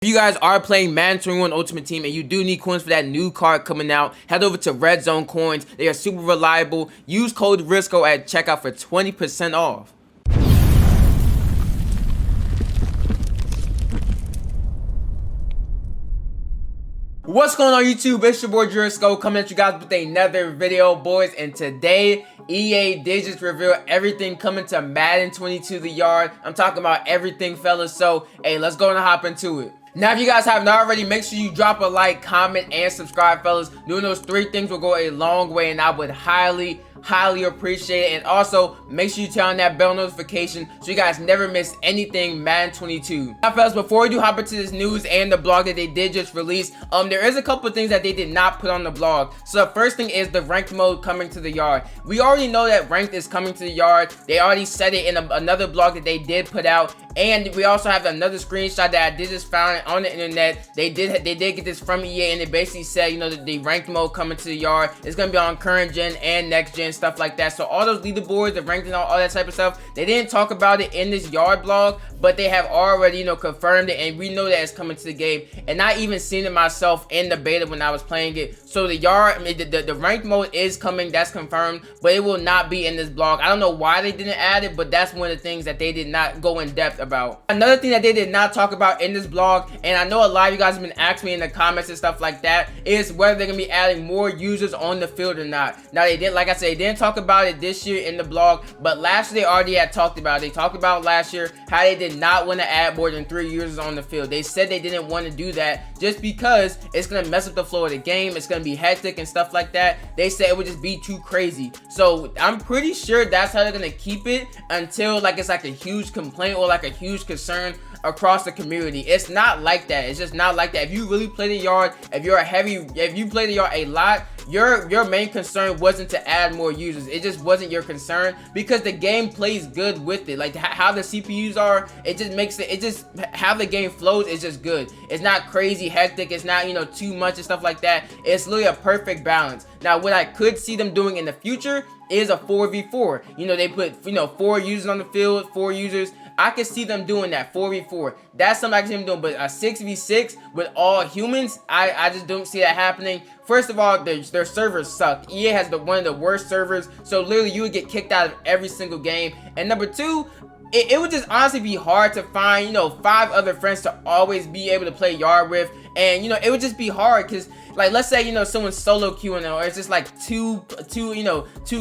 If you guys are playing Madden 21 Ultimate Team and you do need coins for that new card coming out, head over to Red Zone Coins. They are super reliable. Use code Jurisco at checkout for 20% off. What's going on YouTube? It's your boy Jurisco coming at you guys with another video, boys. And today EA did just reveal everything coming to Madden 22 The Yard. I'm talking about everything, fellas. So hey, let's go and hop into it. Now, if you guys have not already, make sure you drop a like, comment, and subscribe, fellas. Doing those three things will go a long way, and I would highly appreciate it. And also make sure you turn on that bell notification so you guys never miss anything Madden 22. Now fellas, before we do hop into this news and the blog that they did just release, there is a couple of things that they did not put on the blog. So the first thing is the ranked mode coming to the yard. We already know that ranked is coming to the yard. They already said it in another blog that they did put out. And we also have another screenshot that I did just found on the internet. They did get this from EA, and it basically said, you know, the ranked mode coming to the yard is gonna be on current gen and next gen, stuff like that. So all those leaderboards, the ranked and all that type of stuff, they didn't talk about it in this yard blog, but they have already, you know, confirmed it, and we know that it's coming to the game. And I even seen it myself in the beta when I was playing it. So the yard, I mean, the ranked mode is coming, that's confirmed, but it will not be in this blog. I don't know why they didn't add it, but that's one of the things that they did not go in depth about. Another thing that they did not talk about in this blog, and I know a lot of you guys have been asking me in the comments and stuff like that, is whether they're gonna be adding more users on the field or not. Now they did, like I said, they didn't talk about it this year in the blog, but last year they already had talked about it. They talked about last year how they did not want to add more than 3 users on the field. They said they didn't want to do that just because it's gonna mess up the flow of the game. It's gonna be hectic and stuff like that. They said it would just be too crazy. So I'm pretty sure that's how they're gonna keep it until like it's like a huge complaint or like a huge concern across the community. It's not like that. It's just not like that. If you really play the yard, if you play the yard a lot, your main concern wasn't to add more users. It just wasn't your concern because the game plays good with it. Like how the CPUs are, it just makes it just how the game flows is just good. It's not crazy hectic. It's not, you know, too much and stuff like that. It's literally a perfect balance. Now what I could see them doing in the future is a 4v4. You know, they put, you know, 4 users on the field, 4 users. I could see them doing that 4v4. That's something I can see them doing, but a 6v6 with all humans, I just don't see that happening. First of all, their servers suck. EA has one of the worst servers, so literally you would get kicked out of every single game. And number two, it would just honestly be hard to find, you know, 5 other friends to always be able to play yard with. And, you know, it would just be hard because, like, let's say, you know, someone's solo queuing or it's just like two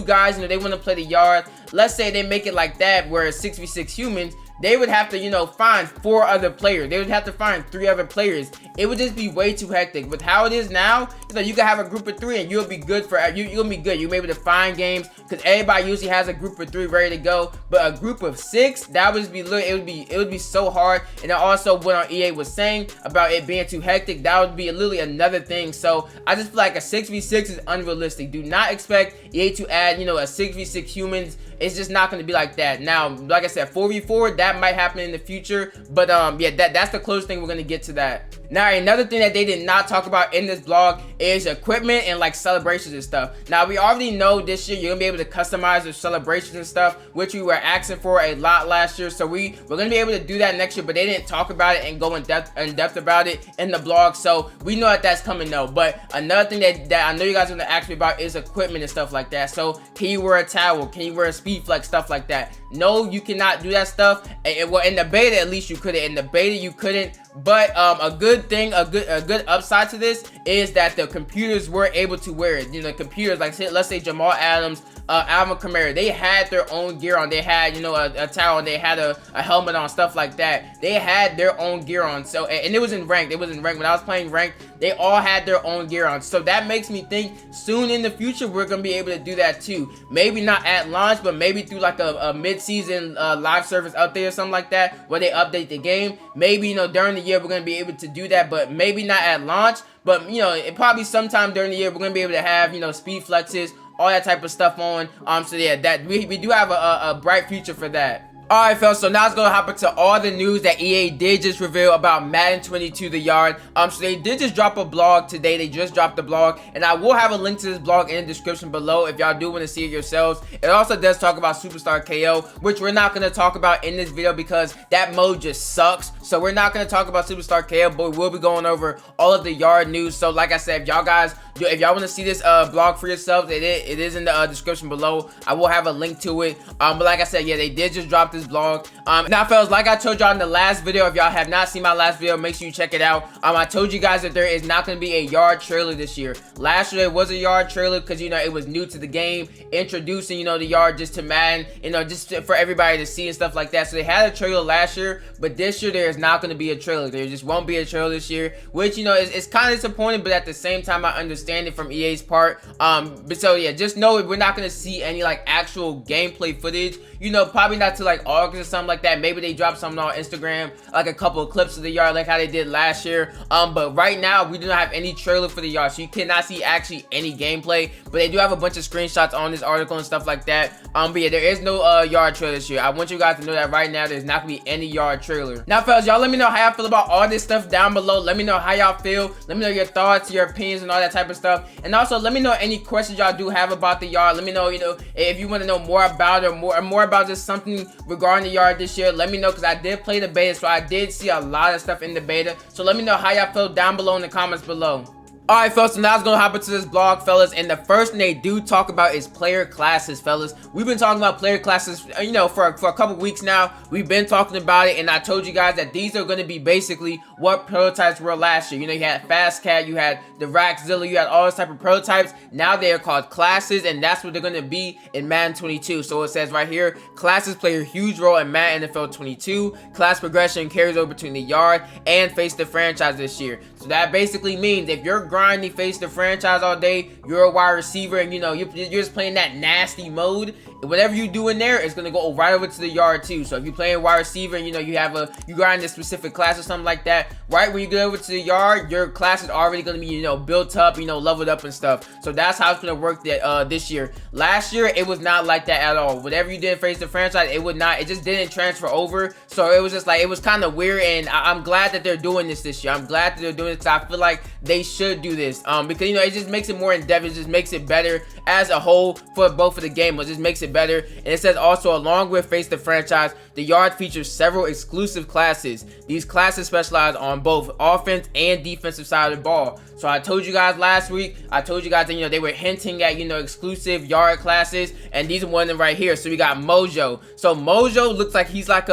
guys, you know, they want to play the yard. Let's say they make it like that where it's 6v6 humans. They would have to, you know, find 4 other players. They would have to find 3 other players. It would just be way too hectic. With how it is now, you know, you can have a group of 3 and you'll be good for you'll be good. You'll be able to find games because everybody usually has a group of 3 ready to go. But a group of 6, that would just be it would be so hard. And then also what our EA was saying about it being too hectic, that would be literally another thing. So I just feel like a 6v6 is unrealistic. Do not expect EA to add, you know, a 6v6 humans. It's just not going to be like that. Now, like I said, 4v4, that might happen in the future. But yeah, that's the closest thing we're going to get to that. Now, another thing that they did not talk about in this blog is equipment and like celebrations and stuff. Now, we already know this year you're going to be able to customize your celebrations and stuff, which we were asking for a lot last year. So we're going to be able to do that next year, but they didn't talk about it and go in depth about it in the blog. So we know that that's coming though. But another thing that I know you guys are going to ask me about is equipment and stuff like that. So can you wear a towel? Can you wear a speed flex, stuff like that? No, you cannot do that stuff. And well, in the beta at least you couldn't. In the beta you couldn't. But a good thing, a good upside to this is that the computers were able to wear it. You know, computers like let's say Jamal Adams, Alvin Kamara, they had their own gear on. They had, you know, a towel, and they had a helmet on, stuff like that. They had their own gear on. So, and it was in ranked. It was in ranked. When I was playing ranked, they all had their own gear on. So that makes me think soon in the future we're gonna be able to do that too. Maybe not at launch, but maybe through like a mid-season live service update or something like that, where they update the game. Maybe, you know, during the year we're gonna be able to do that, but maybe not at launch. But, you know, it probably sometime during the year we're gonna be able to have, you know, speed flexes, all that type of stuff on. So yeah, that we do have a bright future for that. Alright fellas, so now let's go hop into all the news that EA did just reveal about Madden 22 The Yard. So they did just drop a blog today. They just dropped the blog, and I will have a link to this blog in the description below if y'all do want to see it yourselves. It also does talk about Superstar KO, which we're not going to talk about in this video because that mode just sucks. So we're not going to talk about Superstar KO, but we will be going over all of the yard news. So like I said, if y'all want to see this blog for yourselves, it is in the description below. I will have a link to it. But like I said, yeah, they did just drop this blog. Now fellas, like I told y'all in the last video, if y'all have not seen my last video, make sure you check it out. I told you guys that there is not going to be a yard trailer this year. Last year it was a yard trailer because, you know, it was new to the game, introducing, you know, the yard just to Madden, you know, just for everybody to see and stuff like that. So they had a trailer last year, but this year there is not going to be a trailer. There just won't be a trailer this year, which, you know, it's kind of disappointing, but at the same time I understand it from EA's part. But so yeah, just know we're not going to see any like actual gameplay footage, you know, probably not till like August or something like that. Maybe they drop something on Instagram, like a couple of clips of the yard like how they did last year. But right now we do not have any trailer for the yard, so you cannot see actually any gameplay, but they do have a bunch of screenshots on this article and stuff like that. But yeah, there is no yard trailer this year. I want you guys to know that right now there's not gonna be any yard trailer. Now fellas, y'all let me know how y'all feel about all this stuff down below. Let me know how y'all feel. Let me know your thoughts, your opinions, and all that type of stuff. And also let me know any questions y'all do have about the yard. Let me know, you know, if you want to know more about it, or more about just something regarding the yard this year. Let me know, because I did play the beta, so I did see a lot of stuff in the beta. So let me know how y'all feel down below in the comments below. Alright fellas, so now it's gonna hop into this blog, fellas, and the first thing they do talk about is player classes, fellas. We've been talking about player classes, you know, for a couple weeks now. We've been talking about it, and I told you guys that these are gonna be basically what prototypes were last year. You know, you had Fast Cat, you had the Rackzilla, you had all those type of prototypes. Now they are called classes, and that's what they're gonna be in Madden 22. So it says right here, classes play a huge role in Madden NFL 22. Class progression carries over between the yard and face the franchise this year. So that basically means if you're grinding face the franchise all day, you're a wide receiver, and you know you're just playing that nasty mode, whatever you do in there is gonna go right over to the yard too. So if you're playing wide receiver and you know you grind a specific class or something like that, right when you get over to the yard, your class is already gonna be, you know, built up, you know, leveled up and stuff. So that's how it's gonna work this year. Last year it was not like that at all. Whatever you did face the franchise, it just didn't transfer over. So it was just like, it was kind of weird, and I'm glad that they're doing this year. I'm glad that they're doing this, because I feel like they should do this, because, you know, it just makes it more in-depth. It just makes it better as a whole for both of the game. It just makes it better. And it says also, along with face the franchise, the yard features several exclusive classes. These classes specialize on both offense and defensive side of the ball. So I told you guys last week, I told you guys that, you know, they were hinting at, you know, exclusive yard classes, and these are one of them right here. So we got Mojo. So Mojo looks like he's like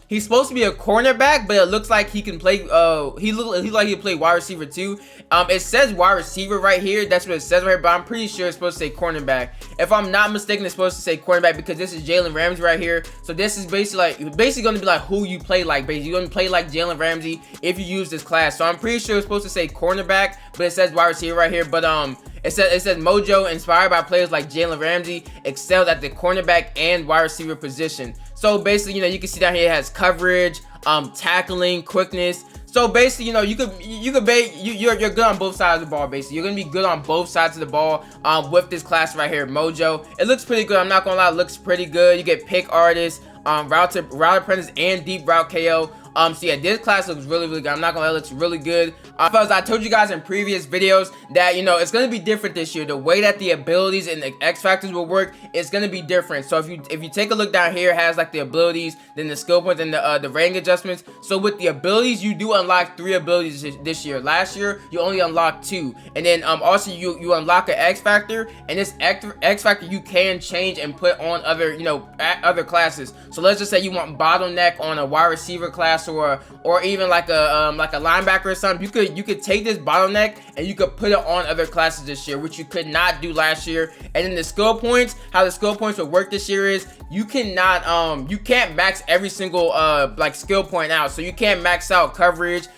he's supposed to be a cornerback, but it looks like he can play, he looks like he can play wide receiver too. It says wide receiver right here. That's what it says right here, but I'm pretty sure it's supposed to say cornerback. If I'm not mistaken, it's supposed to say cornerback, because this is Jalen Ramsey right here. So this is basically going to be like who you play like. Basically, you're going to play like Jalen Ramsey if you use this class. So I'm pretty sure it's supposed to say cornerback, but it says wide receiver right here. But it says Mojo, inspired by players like Jalen Ramsey, excelled at the cornerback and wide receiver position. So basically, you know, you can see down here it has coverage, tackling, quickness. So basically, you know, you're good on both sides of the ball. Basically, you're gonna be good on both sides of the ball with this class right here, Mojo. It looks pretty good. I'm not gonna lie, it looks pretty good. You get pick artist, route apprentice, and deep route KO. So yeah, this class looks really good. I'm not gonna lie, it looks really good. Fellas, I told you guys in previous videos that, you know, it's gonna be different this year. The way that the abilities and the X factors will work is gonna be different. So if you take a look down here, it has like the abilities, then the skill points, and the rating adjustments. So with the abilities, you do unlock 3 abilities this year. Last year, you only unlocked 2. And then also you unlock an X factor, and this X factor you can change and put on other, you know, other classes. So let's just say you want bottleneck on a wide receiver class, or even like a linebacker or something. You could take this bottleneck and you could put it on other classes this year, which you could not do last year. And then the skill points, how the skill points will work this year is you cannot you can't max every single like skill point out. So you can't max out coverage,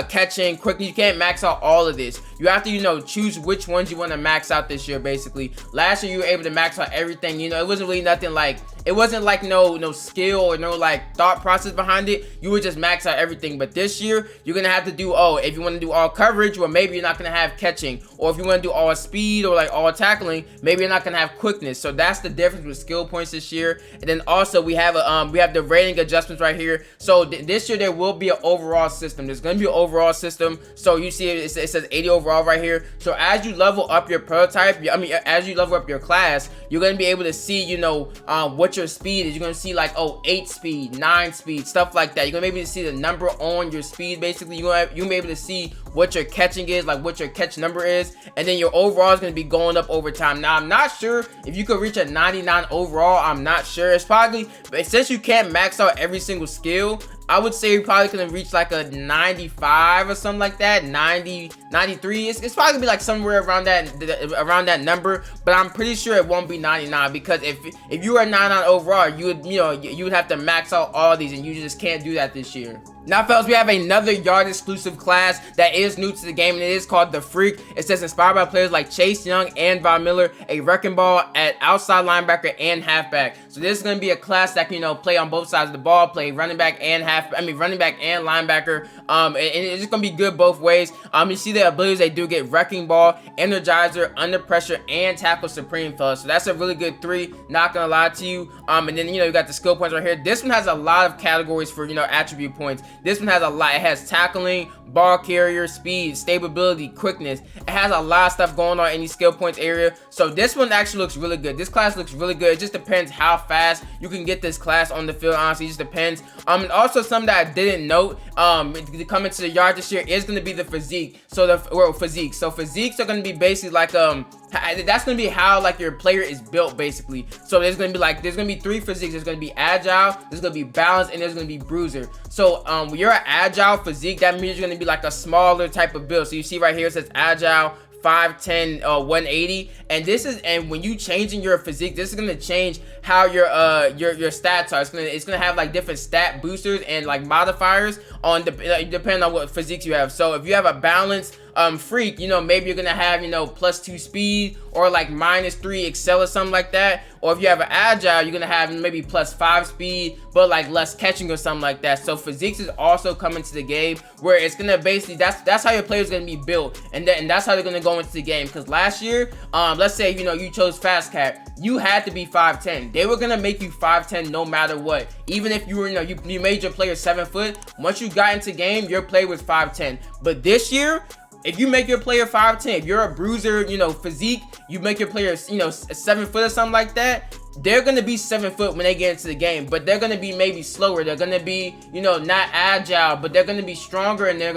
catching, quickly. You can't max out all of this. You have to, you know, choose which ones you want to max out this year. Basically, last year you were able to max out everything. You know, it wasn't really nothing like, it wasn't like no skill or no like thought process behind it. You would just max out everything. But this year you're gonna have to do, if you want to do all coverage, well, maybe you're not gonna have catching. Or if you want to do all speed or like all tackling, maybe you're not gonna have quickness. So that's the difference with skill points this year. And then also we have the rating adjustments right here. So this year there will be an overall system. There's gonna be an overall system. So you see it says 80 overall overall right here. So as you level up your prototype, as you level up your class, you're going to be able to see, you know, what your speed is. You're going to see like, oh, 8 speed, 9 speed, stuff like that. You're going to be able to see the number on your speed. Basically, you're going to be able to see what your catching is, like what your catch number is, and then your overall is going to be going up over time. Now, I'm not sure if you could reach a 99 overall. I'm not sure. It's probably, but since you can't max out every single skill, I would say you're probably gonna reach like a 95 or something like that. 90, 93. It's probably gonna be like somewhere around that number, but I'm pretty sure it won't be 99, because if you are 99 overall, you would have to max out all these, and you just can't do that this year. Now, fellas, we have another yard exclusive class that is new to the game, and it is called the Freak. It says inspired by players like Chase Young and Von Miller, a wrecking ball at outside linebacker and halfback. So this is going to be a class that can, you know, play on both sides of the ball, play running back and linebacker. And it's just going to be good both ways. You see the abilities they do get: wrecking ball, energizer, under pressure, and tackle supreme, fellas. So that's a really good 3. Not gonna lie to you. And then, you know, you got the skill points right here. This one has a lot of categories for, you know, attribute points. This one has a lot. It has tackling, ball carrier, speed, stability, quickness. It has a lot of stuff going on in the skill points area. So this one actually looks really good. This class looks really good. It just depends how fast you can get this class on the field. Honestly, it just depends. And also something that I didn't note, coming to the yard this year is going to be the physique. So physiques are going to be basically like that's going to be how like your player is built basically. So there's going to be 3 physiques. There's going to be agile, there's going to be balanced, and there's going to be bruiser. So when you're an agile physique, that means you're going to be like a smaller type of build. So you see right here it says agile 5'10", 180, and when you changing your physique, this is gonna change how your stats are. It's gonna have like different stat boosters and like modifiers on depending on what physiques you have. So if you have a balanced freak, you know, maybe you're gonna have, you know, +2 speed, or like -3 excel or something like that. Or if you have an agile, you're gonna have maybe +5 speed but like less catching or something like that. So physiques is also coming to the game, where it's gonna basically that's how your player's gonna be built, and that's how they're gonna go into the game. Because last year, let's say, you know, you chose fast cat, you had to be 5'10". They were gonna make you 5'10" no matter what. Even if you were, you know, you made your player 7 foot, once you got into game, your player was 5'10". But this year, if you make your player 5'10", if you're a bruiser, you know, physique, you make your player, you know, 7 foot or something like that, they're gonna be 7 foot when they get into the game, but they're gonna be maybe slower. They're gonna be, you know, not agile, but they're gonna be stronger, and they're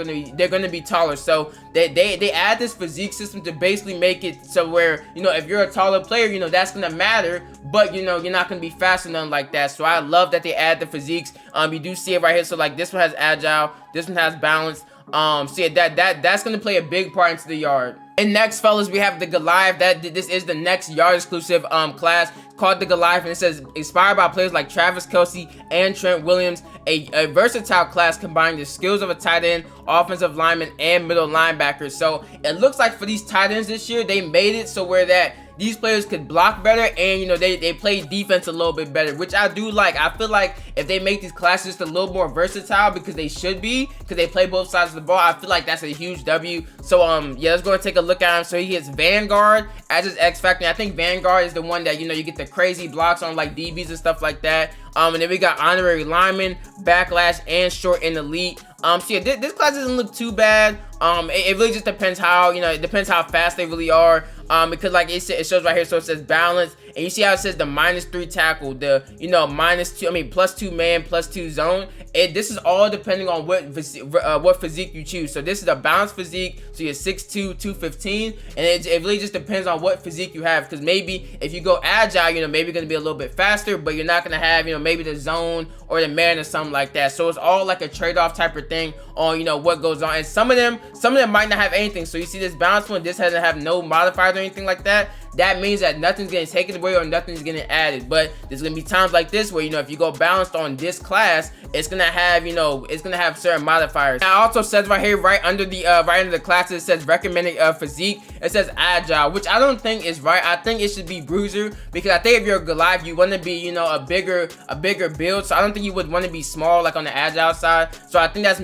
gonna be taller. So they add this physique system to basically make it so where, you know, if you're a taller player, you know, that's gonna matter, but you know, you're not gonna be fast or nothing like that. So I love that they add the physiques. You do see it right here. So like this one has agile, this one has balance. So yeah, that's gonna play a big part into the yard. And next, fellas, we have the Goliath. This is the next yard exclusive class called the Goliath, and it says inspired by players like Travis Kelce and Trent Williams, a versatile class combining the skills of a tight end, offensive lineman, and middle linebacker. So it looks like for these tight ends this year, they made it so where that these players could block better, and you know, they play defense a little bit better, which I do like. I feel like if they make these classes just a little more versatile, because they should be, because they play both sides of the ball, I feel like that's a huge W. So yeah, let's go and take a look at him. So he gets Vanguard as his X Factor. I think Vanguard is the one that, you know, you get the crazy blocks on like DBs and stuff like that. And then we got honorary lineman, backlash, and short and elite. So yeah, this class doesn't look too bad. It really just depends how, you know, it depends how fast they really are. Because like it shows right here, so it says balance, and you see how it says the -3 tackle, the, you know, +2 man, +2 zone. This is all depending on what physique you choose. So this is a balanced physique, so you're 6'2", 215, and it really just depends on what physique you have. Because maybe if you go agile, you know, maybe you're gonna be a little bit faster, but you're not gonna have, you know, maybe the zone or the man or something like that. So it's all like a trade-off type of thing on, you know, what goes on. And some of them might not have anything. So you see this balanced one, this doesn't have no modifiers or anything like that. That means that nothing's getting taken away or nothing's getting added. But there's gonna be times like this where, you know, if you go balanced on this class, it's gonna have, you know, it's gonna have certain modifiers. Now, it also says right here, right under the classes, it says recommended physique. It says agile, which I don't think is right. I think it should be bruiser, because I think if you're a Goliath, you want to be, you know, a bigger build. So I don't think you would want to be small like on the agile side. So I think that's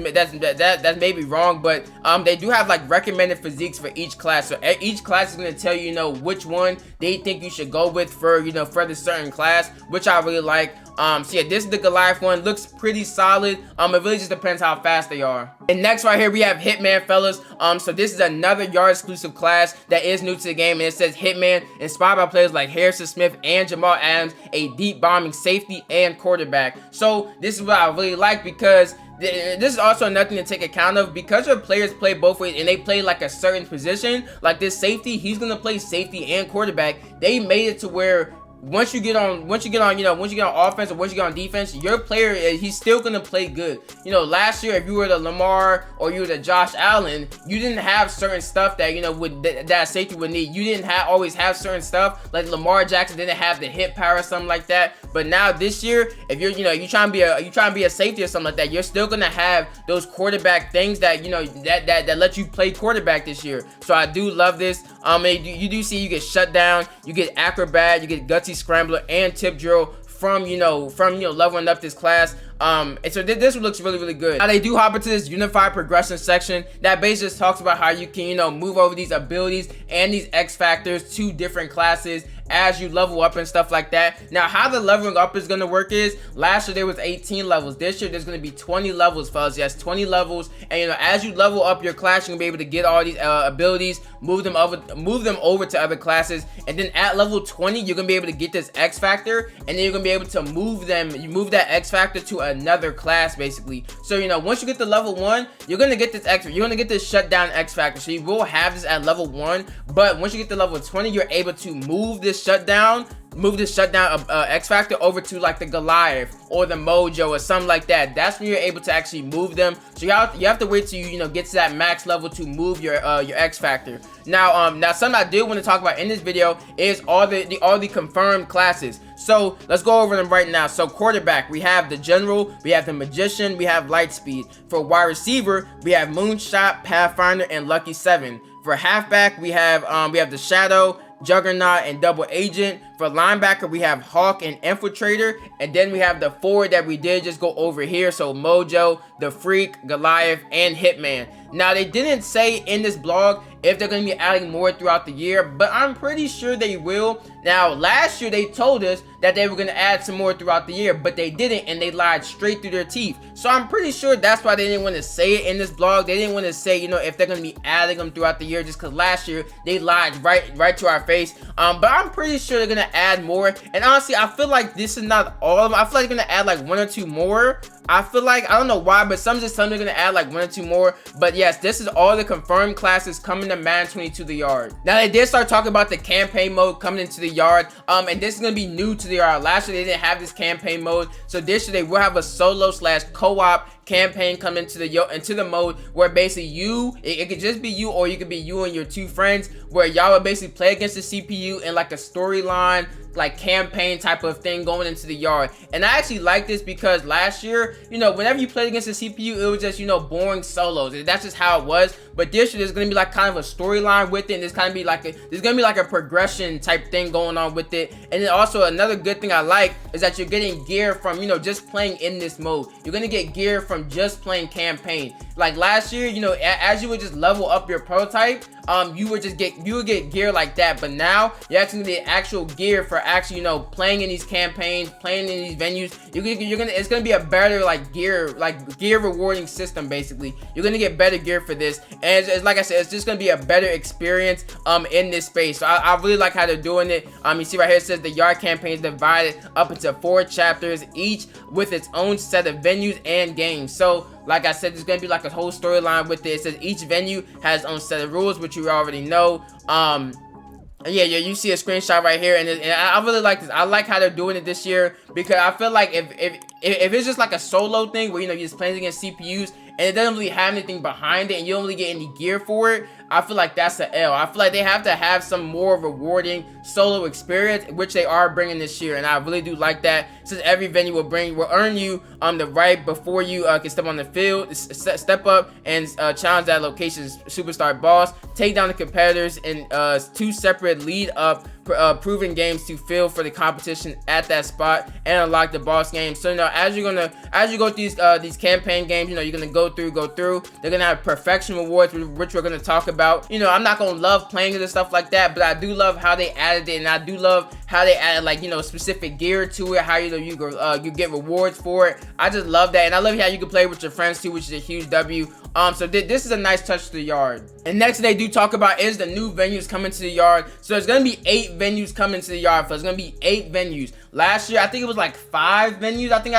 maybe wrong. But they do have like recommended physiques for each class. So each class is gonna tell you, you know, which one one they think you should go with for, you know, for the certain class, which I really like. So yeah, this is the Goliath one. Looks pretty solid. It really just depends how fast they are. And next right here we have Hitman, fellas. So this is another yard exclusive class that is new to the game, and it says Hitman, inspired by players like Harrison Smith and Jamal Adams, a deep bombing safety and quarterback. So this is what I really like, because this is also another thing to take account of, because your players play both ways and they play like a certain position. Like this safety, he's gonna play safety and quarterback. They made it to where once you get on offense or once you get on defense, your player, he's still gonna play good. You know, last year if you were the Lamar or you were the Josh Allen, you didn't have certain stuff that, you know, that safety would need. You didn't always have certain stuff, like Lamar Jackson didn't have the hit power or something like that. But now this year, if you're, you know, you trying to be a safety or something like that, you're still gonna have those quarterback things that, you know, that let you play quarterback this year. So I do love this. You do see you get shut down, you get acrobat, you get gutsy scrambler and tip drill from leveling up this class. And so this looks really good. Now they do hop into this unified progression section that basically just talks about how you can, you know, move over these abilities and these X factors to different classes as you level up and stuff like that. Now how the leveling up is going to work is, last year there was 18 levels. This year there's going to be 20 levels, fellas. Yes, 20 levels. And you know, as you level up your class, you're going to be able to get all these abilities, move them over to other classes, and then at level 20 you're going to be able to get this X factor, and then you're going to be able to move that X factor to another class basically. So you know, once you get to level 1, you're going to get this X, you're going to get this shutdown X factor. So you will have this at level 1, but once you get to level 20, you're able to move this shutdown X factor over to like the Goliath or the Mojo or something like that. That's when you're able to actually move them. So you have to wait till you know, get to that max level to move your X factor. Now something I do want to talk about in this video is all the confirmed classes. So let's go over them right now. So quarterback, we have the general, we have the magician, we have lightspeed. For wide receiver, we have moonshot, pathfinder, and lucky 7. For halfback, we have the shadow, juggernaut, and double agent. For linebacker, we have hawk and infiltrator, and then we have the forward that we did just go over here. So mojo, the freak, Goliath, and hitman. Now they didn't say in this blog if they're going to be adding more throughout the year, but I'm pretty sure they will. Now last year they told us that they were going to add some more throughout the year, but they didn't, and they lied straight through their teeth. So I'm pretty sure that's why they didn't want to say it in this blog. They didn't want to say, you know, if they're going to be adding them throughout the year, just because last year they lied right to our face. But I'm pretty sure they're going to add more. And honestly, I feel like this is not all of them. I feel like they're going to add like 1 or 2 more. I feel like, I don't know why, but some just tell me they're gonna add like 1 or 2 more. But yes, this is all the confirmed classes coming to Madden 22 the yard. Now they did start talking about the campaign mode coming into the yard, and this is gonna be new to the yard. Last year they didn't have this campaign mode, so this year they will have a solo / co-op campaign come into the mode where basically it could just be you, or you could be you and your 2 friends, where y'all would basically play against the CPU in like a storyline, like campaign type of thing going into the yard. And I actually like this because last year, you know, whenever you played against the CPU, it was just, you know, boring solos. That's just how it was. But this year there's gonna be like kind of a storyline with it, and there's gonna be like a progression type thing going on with it. And then also another good thing I like is that you're getting gear from, you know, just playing in this mode. You're gonna get gear from just playing campaign. Like last year, you know, as you would just level up your prototype, you would get gear like that. But now you're actually gonna get actual gear for actually, you know, playing in these campaigns, playing in these venues. It's gonna be a better like gear rewarding system. Basically, you're gonna get better gear for this, and it's like I said, it's just gonna be a better experience in this space. So I really like how they're doing it. You see right here, it says the yard campaign is divided up into 4 chapters, each with its own set of venues and games. So like I said, there's gonna be like a whole storyline with it. It says each venue has its own set of rules, which you already know. Yeah, you see a screenshot right here, and I really like this. I like how they're doing it this year, because I feel like if it's just like a solo thing where, you know, you're just playing against CPUs and it doesn't really have anything behind it and you don't really get any gear for it, I feel like that's an L. I feel like they have to have some more rewarding solo experience, which they are bringing this year, and I really do like that. Since every venue will earn you the right before you can step on the field, step up and challenge that location's superstar boss, take down the competitors in 2 separate lead up proven games to fill for the competition at that spot, and unlock the boss game. So, you know, as you go through these campaign games, you know, you're gonna go through. They're gonna have perfection rewards, which we're gonna talk about about. You know, I'm not gonna love playing it and stuff like that, but I do love how they added it, and I do love how they added, like, you know, specific gear to it, how you get rewards for it. I just love that, and I love how you can play with your friends too, which is a huge W. So this is a nice touch to the yard. And next they do talk about is the new venues coming to the yard. So there's gonna be 8 venues coming to the yard. So it's gonna be 8 venues. Last year I think it was like 5 venues. I think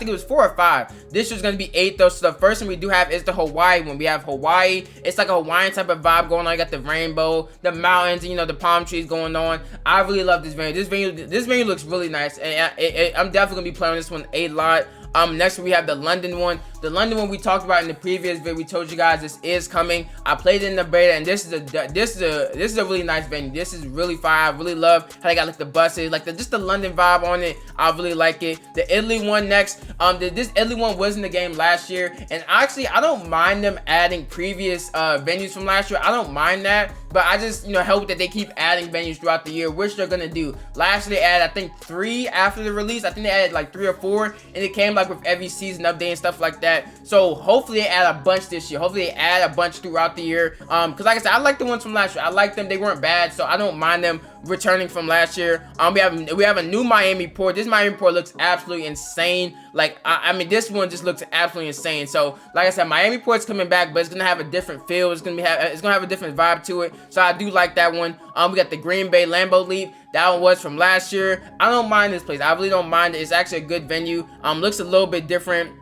it was 4 or 5. This year's gonna be 8 though. So the first one we do have is the Hawaii one. We have Hawaii. It's like a Hawaiian type of vibe going on. You got the rainbow, the mountains, and, you know, the palm trees going on. I really love this venue. This venue looks really nice, and I'm definitely gonna be playing this one a lot. Next we have the London one. The London one we talked about in the previous video. We told you guys this is coming. I played it in the beta, and this is a really nice venue. This is really fire. I really love how they got like the buses, like just the London vibe on it. I really like it. The Italy one next. This Italy one was in the game last year, and actually I don't mind them adding previous venues from last year. I don't mind that, but I just, you know, hope that they keep adding venues throughout the year, which they're gonna do. Last year they added, I think, 3 after the release. I think they added like 3 or 4, and it came like with every season update and stuff like that. So hopefully they add a bunch this year. Hopefully they add a bunch throughout the year. Because like I said, I like the ones from last year. I like them. They weren't bad, so I don't mind them returning from last year. We have a new Miami port. This Miami port looks absolutely insane. Like I mean, this one just looks absolutely insane. So like I said, Miami port's coming back, but it's gonna have a different feel. It's gonna have a different vibe to it. So I do like that one. We got the Green Bay Lambeau Leap. That one was from last year. I don't mind this place. I really don't mind it. It's actually a good venue. Looks a little bit different.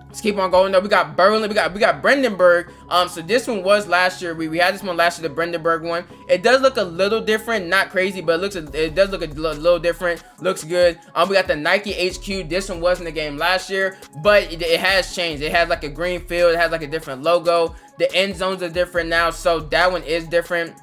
Let's keep on going though. We got Berlin, we got Brandenburg. So this one was last year. We had this one last year, the Brandenburg one. It does look a little different, not crazy, but it does look a little different. Looks good. We got the Nike HQ. This one was in the game last year, but it has changed. It has like a green field. It has like a different logo. The end zones are different now, so that one is different.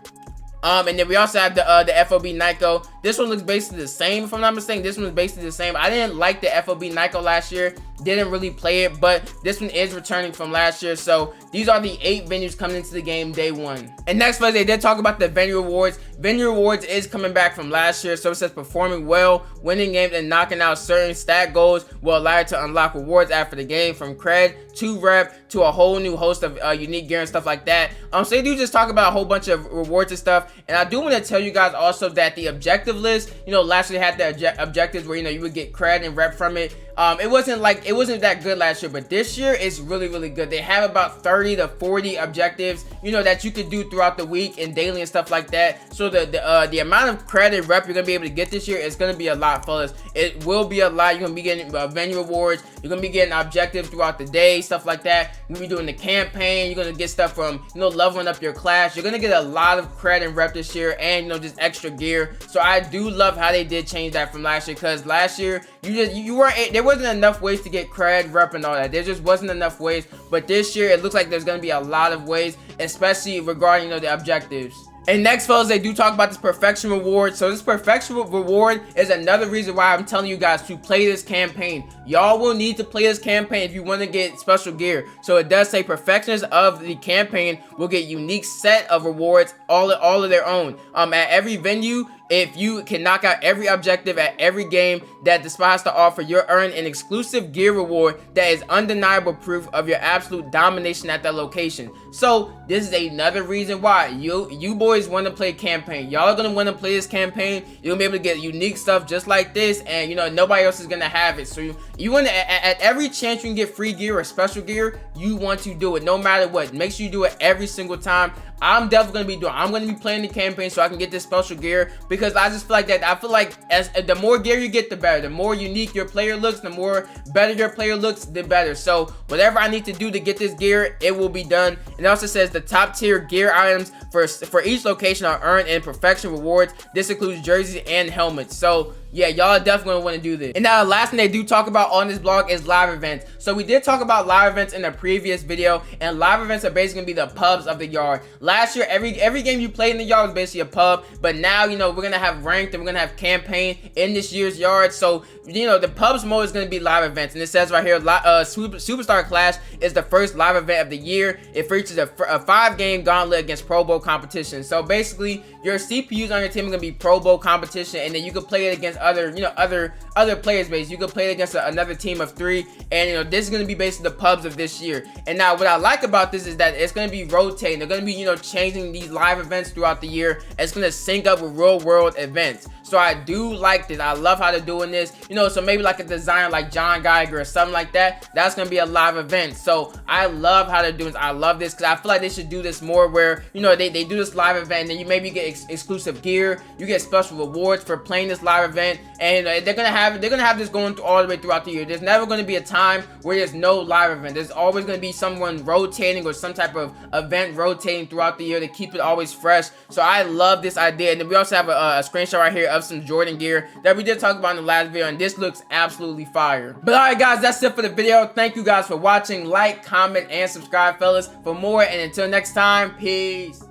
And then we also have the FOB Nyko. This one looks basically the same, if I'm not mistaken. This one is basically the same. I didn't like the FOB Nyko last year. Didn't really play it, but this one is returning from last year. So these are the 8 venues coming into the game day 1. And next, first, they did talk about the venue awards. Venue awards is coming back from last year. So it says performing well, winning games, and knocking out certain stat goals will allow you to unlock rewards after the game, from cred to rep to a whole new host of unique gear and stuff like that. So they do just talk about a whole bunch of rewards and stuff. And I do want to tell you guys also that the objective list, you know, last year had the objectives where, you know, you would get cred and rep from it. It wasn't that good last year, but this year it's really good. They have about 30 to 40 objectives, you know, that you could do throughout the week and daily and stuff like that. So the amount of credit rep you're gonna be able to get this year is gonna be a lot, fellas. It will be a lot. You're gonna be getting venue awards. You're gonna be getting objectives throughout the day, stuff like that. You're gonna be doing the campaign. You're gonna get stuff from, you know, leveling up your class. You're gonna get a lot of credit and rep this year, and, you know, just extra gear. So I do love how they did change that from last year, because last year you weren't, there wasn't enough ways to get cred, rep, and all that. There just wasn't enough ways. But this year it looks like there's gonna be a lot of ways, especially regarding, you know, the objectives. And next, fellas, they do talk about this perfection reward. So this perfection reward is another reason why I'm telling you guys to play this campaign. Y'all will need to play this campaign if you want to get special gear. So it does say perfectionists of the campaign will get unique set of rewards, all of their own. At every venue, if you can knock out every objective at every game that the spot has to offer, you'll earn an exclusive gear reward that is undeniable proof of your absolute domination at that location. So this is another reason why you boys want to play campaign. Y'all are gonna want to play this campaign. You're gonna be able to get unique stuff just like this, and, you know, nobody else is gonna have it. So you want to, at every chance you can get free gear or special gear, you want to do it no matter what. Make sure you do it every single time. I'm definitely I'm gonna be playing the campaign so I can get this special gear, because I just feel like that. I feel like as the more gear you get, the better. The more unique your player looks, the more better your player looks, the better. So whatever I need to do to get this gear, it will be done. And it also says the top tier gear items for each location are earned in perfection rewards. This includes jerseys and helmets. So yeah, y'all are definitely gonna want to do this. And now the last thing they do talk about on this blog is live events. So we did talk about live events in a previous video, and live events are basically gonna be the pubs of the yard. Last year, every game you played in the yard was basically a pub, but now, you know, we're gonna have ranked and we're gonna have campaign in this year's yard. So you know, the pubs mode is gonna be live events, and it says right here, Superstar Clash is the first live event of the year. It features a 5-game gauntlet against Pro Bowl competition. So basically, your CPUs on your team are gonna be Pro Bowl competition, and then you can play it against other, you know, other players base. You can play it against another team of 3, and you know, this is gonna be basically the pubs of this year. And now, what I like about this is that it's gonna be rotating. They're gonna be, you know, changing these live events throughout the year. It's gonna sync up with real world events. So I do like this. I love how they're doing this. You know, so maybe like a designer like John Geiger or something like that. That's gonna be a live event. So I love how they're doing this. I love this because I feel like they should do this more, where you know they do this live event, and then you maybe get exclusive gear. You get special rewards for playing this live event, and they're gonna have this going all the way throughout the year. There's never gonna be a time where there's no live event. There's always gonna be someone rotating or some type of event rotating throughout the year to keep it always fresh. So I love this idea. And then we also have a screenshot right here of some Jordan gear that we did talk about in the last video, and this looks absolutely fire. But alright guys, that's it for the video. Thank you guys for watching. Like, comment, and subscribe, fellas, for more. And until next time, peace.